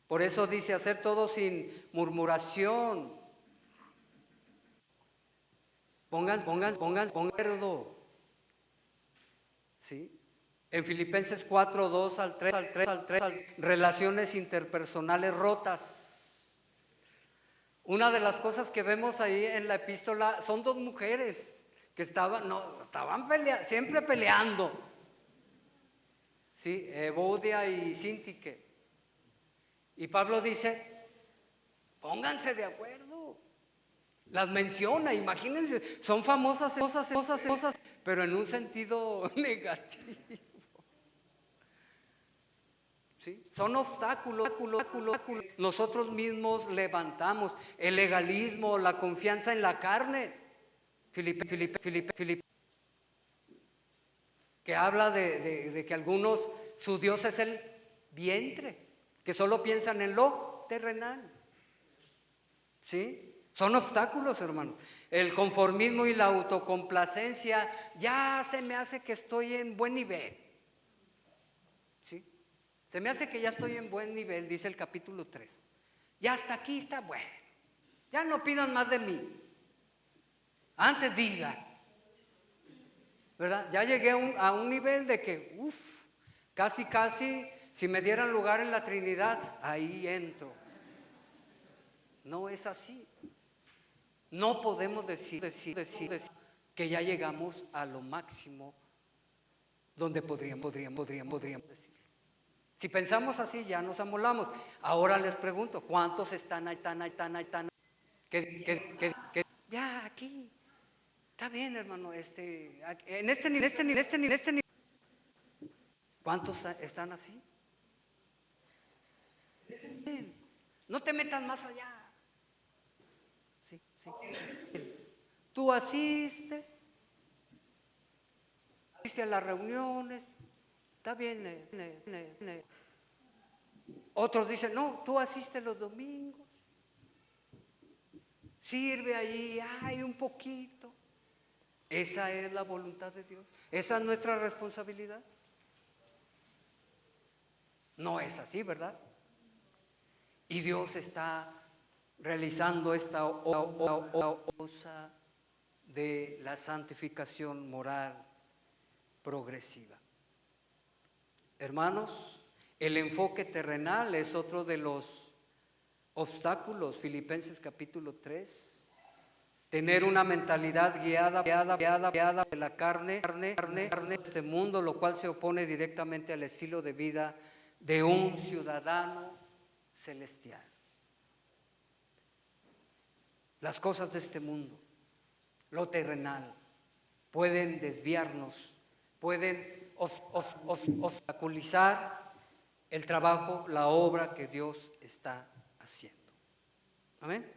Por eso dice hacer todo sin murmuración. Pongan acuerdo. ¿Sí? En Filipenses 4:2 al 3, relaciones interpersonales rotas. Una de las cosas que vemos ahí en la epístola son dos mujeres que estaban siempre peleando. ¿Sí? Evodia y Síntique. Y Pablo dice, pónganse de acuerdo. Las menciona, imagínense, son famosas cosas, pero en un sentido negativo. ¿Sí? Son obstáculos. Nosotros mismos levantamos el legalismo, la confianza en la carne. Filipe, que habla de que algunos, su Dios es el vientre, que solo piensan en lo terrenal. ¿Sí? Son obstáculos, hermanos. El conformismo y la autocomplacencia, ya se me hace que estoy en buen nivel. ¿Sí? Se me hace que ya estoy en buen nivel, dice el capítulo 3. Ya hasta aquí está bueno. Ya no pidan más de mí. Antes digan. ¿Verdad? Ya llegué a un nivel de que, casi, si me dieran lugar en la Trinidad, ahí entro. No es así. No podemos decir que ya llegamos a lo máximo donde podríamos decir. Si pensamos así, ya nos amolamos. Ahora les pregunto, ¿cuántos están ahí? Ya aquí. Está bien, hermano. En este nivel. ¿Cuántos están así? No te metas más allá. Sí. Tú asiste, asiste a las reuniones, está bien. Otros dicen, no, tú asistes los domingos, sirve ahí, hay un poquito. Esa es la voluntad de Dios, esa es nuestra responsabilidad. No es así, ¿verdad? Y Dios está realizando esta cosa de la santificación moral progresiva. Hermanos, el enfoque terrenal es otro de los obstáculos. Filipenses capítulo 3. Tener una mentalidad guiada de la carne de este mundo, lo cual se opone directamente al estilo de vida de un ciudadano celestial. Las cosas de este mundo, lo terrenal, pueden desviarnos, pueden obstaculizar el trabajo, la obra que Dios está haciendo. Amén.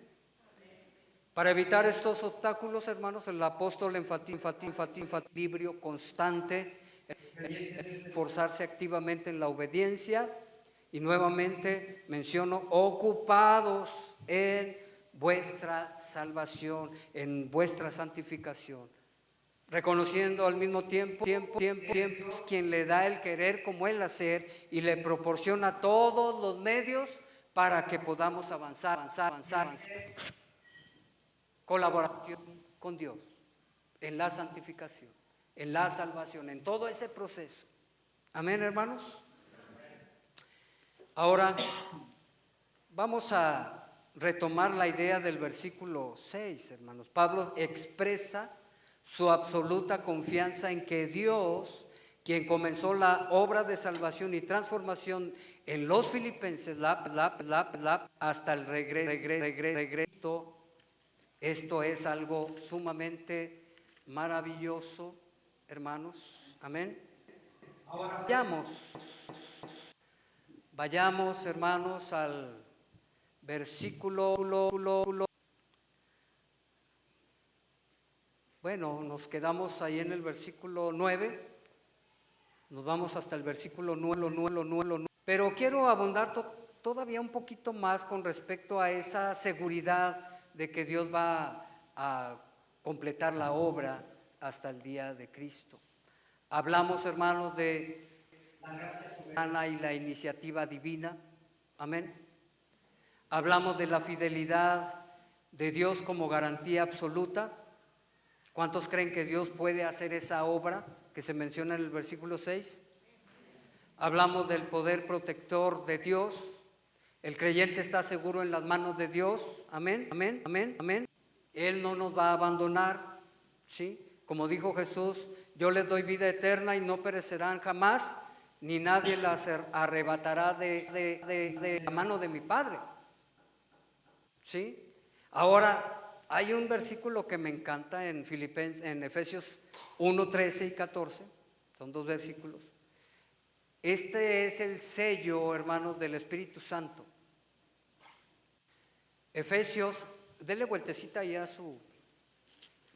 Para evitar estos obstáculos, hermanos, el apóstol enfatiza equilibrio constante, esforzarse activamente en la obediencia, y nuevamente menciono, ocupados en vuestra salvación, en vuestra santificación, reconociendo al mismo tiempo quien le da el querer como el hacer y le proporciona todos los medios para que podamos avanzar. Colaboración con Dios en la santificación, en la salvación, en todo ese proceso. Amén, hermanos. Ahora vamos a retomar la idea del versículo 6, hermanos. Pablo expresa su absoluta confianza en que Dios, quien comenzó la obra de salvación y transformación en los filipenses, hasta el regreso. Esto es algo sumamente maravilloso, hermanos. Amén. Ahora vayamos, hermanos, al versículo. Bueno, nos quedamos ahí en el versículo 9. Nos vamos hasta el versículo 9. Pero quiero abundar todavía un poquito más con respecto a esa seguridad de que Dios va a completar la obra hasta el día de Cristo. Hablamos, hermanos, de la gracia soberana y la iniciativa divina. Amén. Hablamos de la fidelidad de Dios como garantía absoluta. ¿Cuántos creen que Dios puede hacer esa obra que se menciona en el versículo 6? Hablamos del poder protector de Dios. El creyente está seguro en las manos de Dios. Amén, amén, amén, amén. Él no nos va a abandonar, ¿sí? Como dijo Jesús, yo les doy vida eterna y no perecerán jamás, ni nadie las arrebatará de la mano de mi Padre. ¿Sí? Ahora, hay un versículo que me encanta en Efesios 1, 13 y 14. Son dos versículos. Este es el sello, hermanos, del Espíritu Santo. Efesios, denle vueltecita ahí a su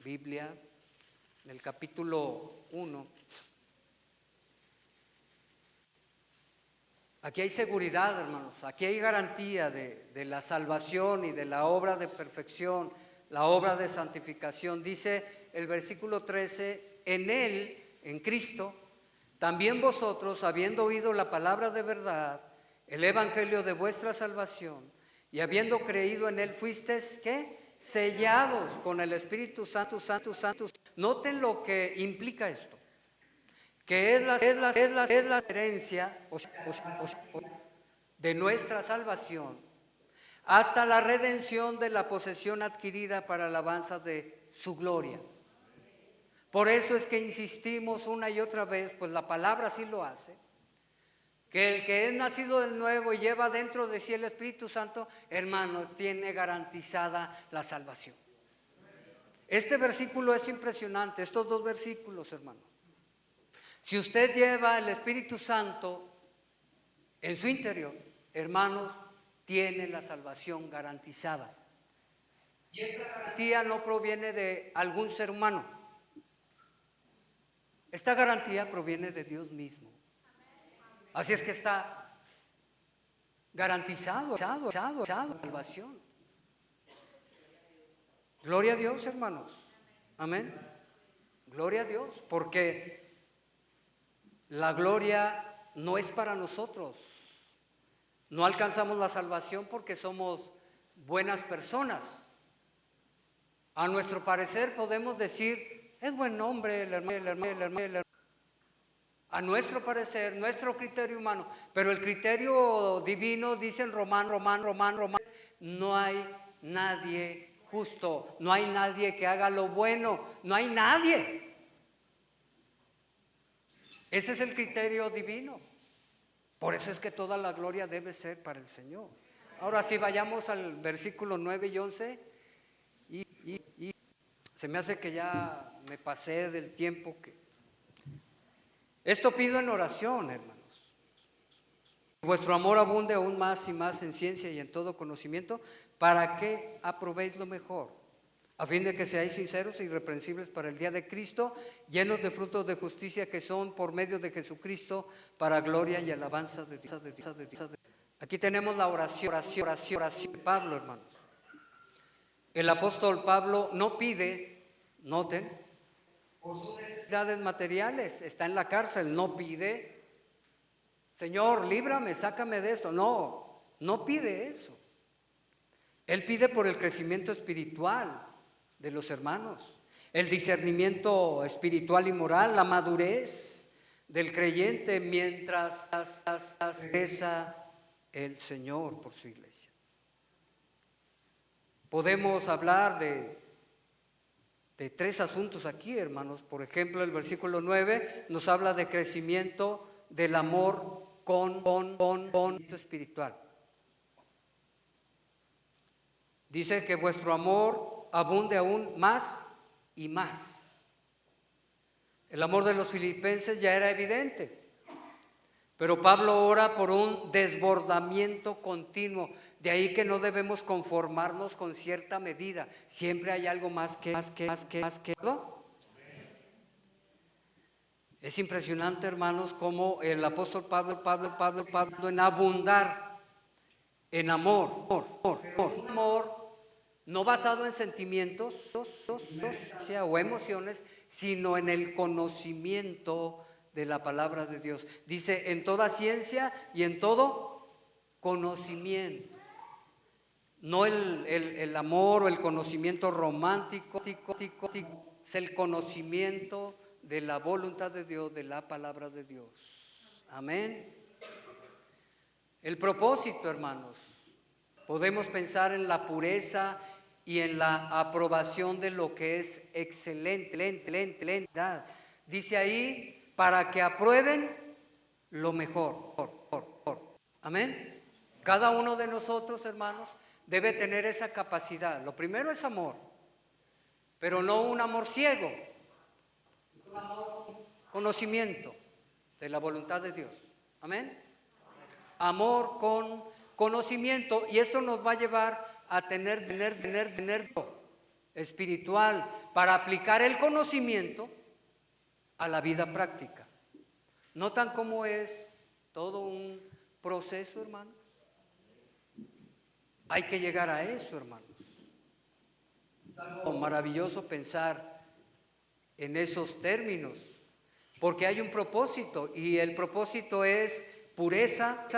Biblia, en el capítulo 1. Aquí hay seguridad, hermanos, aquí hay garantía de la salvación y de la obra de perfección, la obra de santificación. Dice el versículo 13, en Él, en Cristo, también vosotros, habiendo oído la palabra de verdad, el evangelio de vuestra salvación, y habiendo creído en Él, fuisteis, ¿qué? Sellados con el Espíritu Santo. Noten lo que implica esto, que es la herencia de nuestra salvación hasta la redención de la posesión adquirida para alabanza de su gloria. Por eso es que insistimos una y otra vez, pues la palabra sí lo hace, que el que es nacido de nuevo y lleva dentro de sí el Espíritu Santo, hermano, tiene garantizada la salvación. Este versículo es impresionante, estos dos versículos, hermano. Si usted lleva el Espíritu Santo en su interior, hermanos, tiene la salvación garantizada. Y esta garantía no proviene de algún ser humano. Esta garantía proviene de Dios mismo. Así es que está garantizado salvación. Gloria a Dios, hermanos. Amén. Gloria a Dios, porque la gloria no es para nosotros. No alcanzamos la salvación porque somos buenas personas. A nuestro parecer podemos decir, es buen hombre el hermano. A nuestro parecer, nuestro criterio humano, pero el criterio divino, dice en Romano, no hay nadie justo, no hay nadie que haga lo bueno, no hay nadie. Ese es el criterio divino. Por eso es que toda la gloria debe ser para el Señor. Ahora sí, vayamos al versículo 9 y 11. Y se me hace que ya me pasé del tiempo que... Esto pido en oración, hermanos. Vuestro amor abunde aún más y más en ciencia y en todo conocimiento, para que aprobéis lo mejor, a fin de que seáis sinceros e irreprensibles para el día de Cristo, llenos de frutos de justicia que son por medio de Jesucristo, para gloria y alabanza de Dios. Aquí tenemos la oración de Pablo, hermanos. El apóstol Pablo no pide, noten, por sus necesidades materiales, está en la cárcel, no pide, Señor, líbrame, sácame de esto. No pide eso. Él pide por el crecimiento espiritual de los hermanos, el discernimiento espiritual y moral, la madurez del creyente mientras reza el Señor por su iglesia. Podemos hablar de 3 asuntos aquí, hermanos. Por ejemplo, el versículo 9 nos habla de crecimiento del amor con espiritual. Dice que vuestro amor abunde aún más y más. El amor de los filipenses ya era evidente, pero Pablo ora por un desbordamiento continuo. De ahí que no debemos conformarnos con cierta medida. Siempre hay algo más que. ¿No? Es impresionante, hermanos, cómo el apóstol Pablo en abundar en amor no basado en sentimientos o emociones, sino en el conocimiento de la palabra de Dios. Dice, en toda ciencia y en todo conocimiento. No el amor o el conocimiento romántico, es el conocimiento de la voluntad de Dios, de la palabra de Dios. Amén. El propósito, hermanos, podemos pensar en la pureza y en la aprobación de lo que es excelente. Dice ahí, para que aprueben lo mejor. Amén. Cada uno de nosotros, hermanos, debe tener esa capacidad. Lo primero es amor, pero no un amor ciego, un amor conocimiento de la voluntad de Dios. Amén. Amor con conocimiento, y esto nos va a llevar a tener espiritual para aplicar el conocimiento a la vida práctica. ¿Notan cómo es todo un proceso, hermanos? Hay que llegar a eso, hermanos. Es algo maravilloso pensar en esos términos, porque hay un propósito, y el propósito es pureza,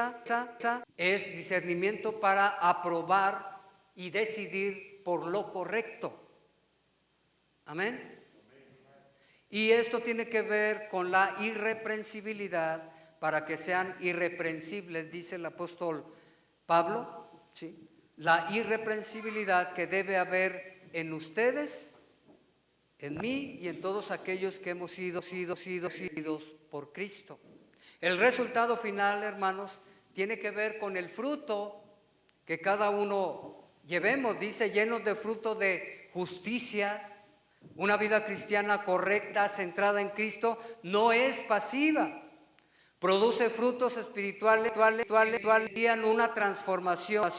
es discernimiento para aprobar y decidir por lo correcto. Amén. Y esto tiene que ver con la irreprensibilidad, para que sean irreprensibles, dice el apóstol Pablo, ¿sí? La irreprensibilidad que debe haber en ustedes, en mí y en todos aquellos que hemos sido por Cristo. El resultado final, hermanos, tiene que ver con el fruto que cada uno llevemos. Dice, llenos de fruto de justicia. Una vida cristiana correcta, centrada en Cristo, no es pasiva. Produce frutos espirituales, una transformación.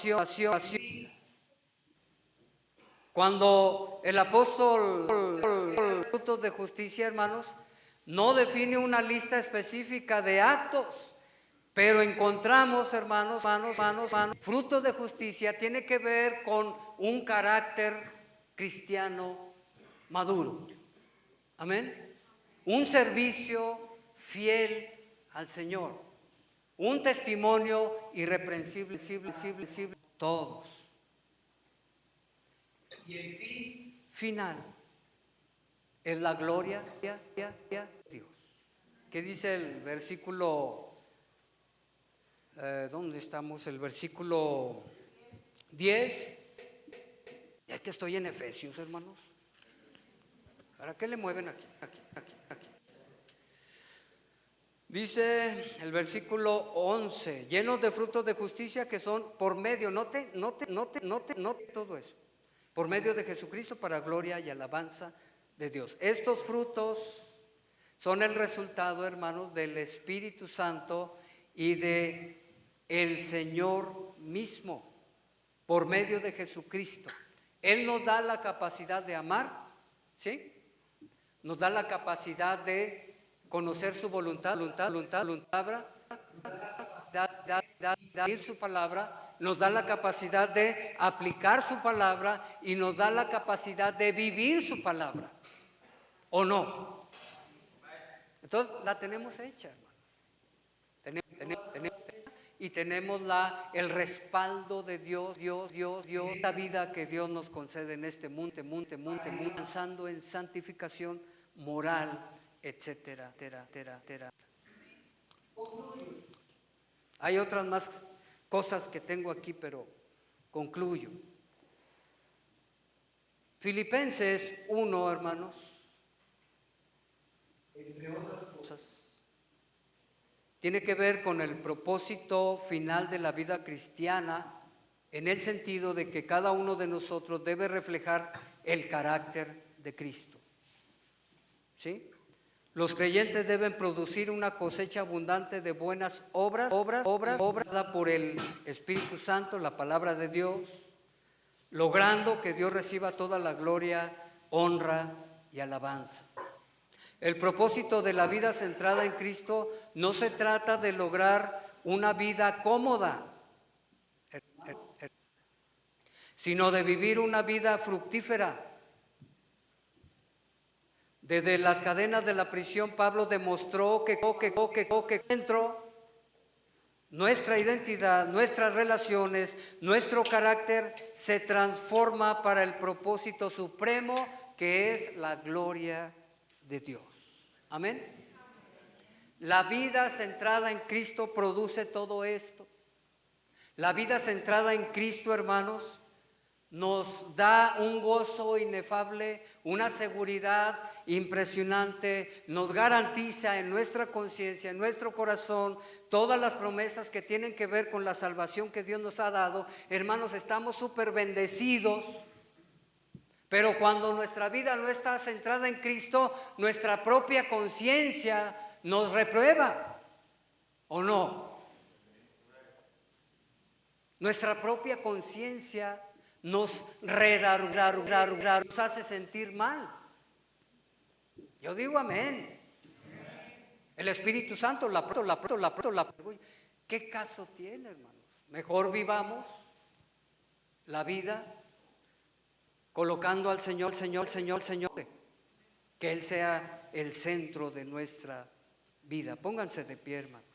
Cuando el apóstol frutos de justicia, hermanos, No define una lista específica de actos, pero encontramos, hermanos, fruto de justicia tiene que ver con un carácter cristiano maduro. Amén. Un servicio fiel al Señor. Un testimonio irreprensible, todos. Y el fin final es la gloria de Dios. ¿Qué dice el versículo? ¿Dónde estamos? El versículo 10. Es que estoy en Efesios, hermanos. ¿Para qué le mueven aquí? Dice el versículo 11, llenos de frutos de justicia que son por medio, note todo eso, por medio de Jesucristo para gloria y alabanza de Dios. Estos frutos son el resultado, hermanos, del Espíritu Santo y de el Señor mismo, por medio de Jesucristo. Él nos da la capacidad de amar, ¿sí? Nos da la capacidad de conocer su voluntad, ir su palabra, nos da la capacidad de aplicar su palabra y nos da la capacidad de vivir su palabra, ¿o no? Entonces la tenemos hecha, hermano. Y tenemos el respaldo de Dios, la vida que Dios nos concede en este mundo, avanzando en santificación moral, etcétera. Hay otras más cosas que tengo aquí, pero concluyo. Filipenses 1, hermanos, entre otras cosas, tiene que ver con el propósito final de la vida cristiana, en el sentido de que cada uno de nosotros debe reflejar el carácter de Cristo. ¿Sí? Los creyentes deben producir una cosecha abundante de buenas obras por el Espíritu Santo, la palabra de Dios, logrando que Dios reciba toda la gloria, honra y alabanza. El propósito de la vida centrada en Cristo no se trata de lograr una vida cómoda, sino de vivir una vida fructífera. Desde las cadenas de la prisión, Pablo demostró que dentro nuestra identidad, nuestras relaciones, nuestro carácter se transforma para el propósito supremo que es la gloria de Dios. Amén. La vida centrada en Cristo produce todo esto. La vida centrada en Cristo, hermanos, nos da un gozo inefable, una seguridad impresionante, nos garantiza en nuestra conciencia, en nuestro corazón, todas las promesas que tienen que ver con la salvación que Dios nos ha dado. Hermanos, estamos súper bendecidos. Pero cuando nuestra vida no está centrada en Cristo, nuestra propia conciencia nos reprueba, ¿o no? Nuestra propia conciencia nos nos hace sentir mal. Yo digo amén. El Espíritu Santo la ¿qué caso tiene, hermanos? Mejor vivamos la vida colocando al Señor, que Él sea el centro de nuestra vida. Pónganse de pie, hermanos.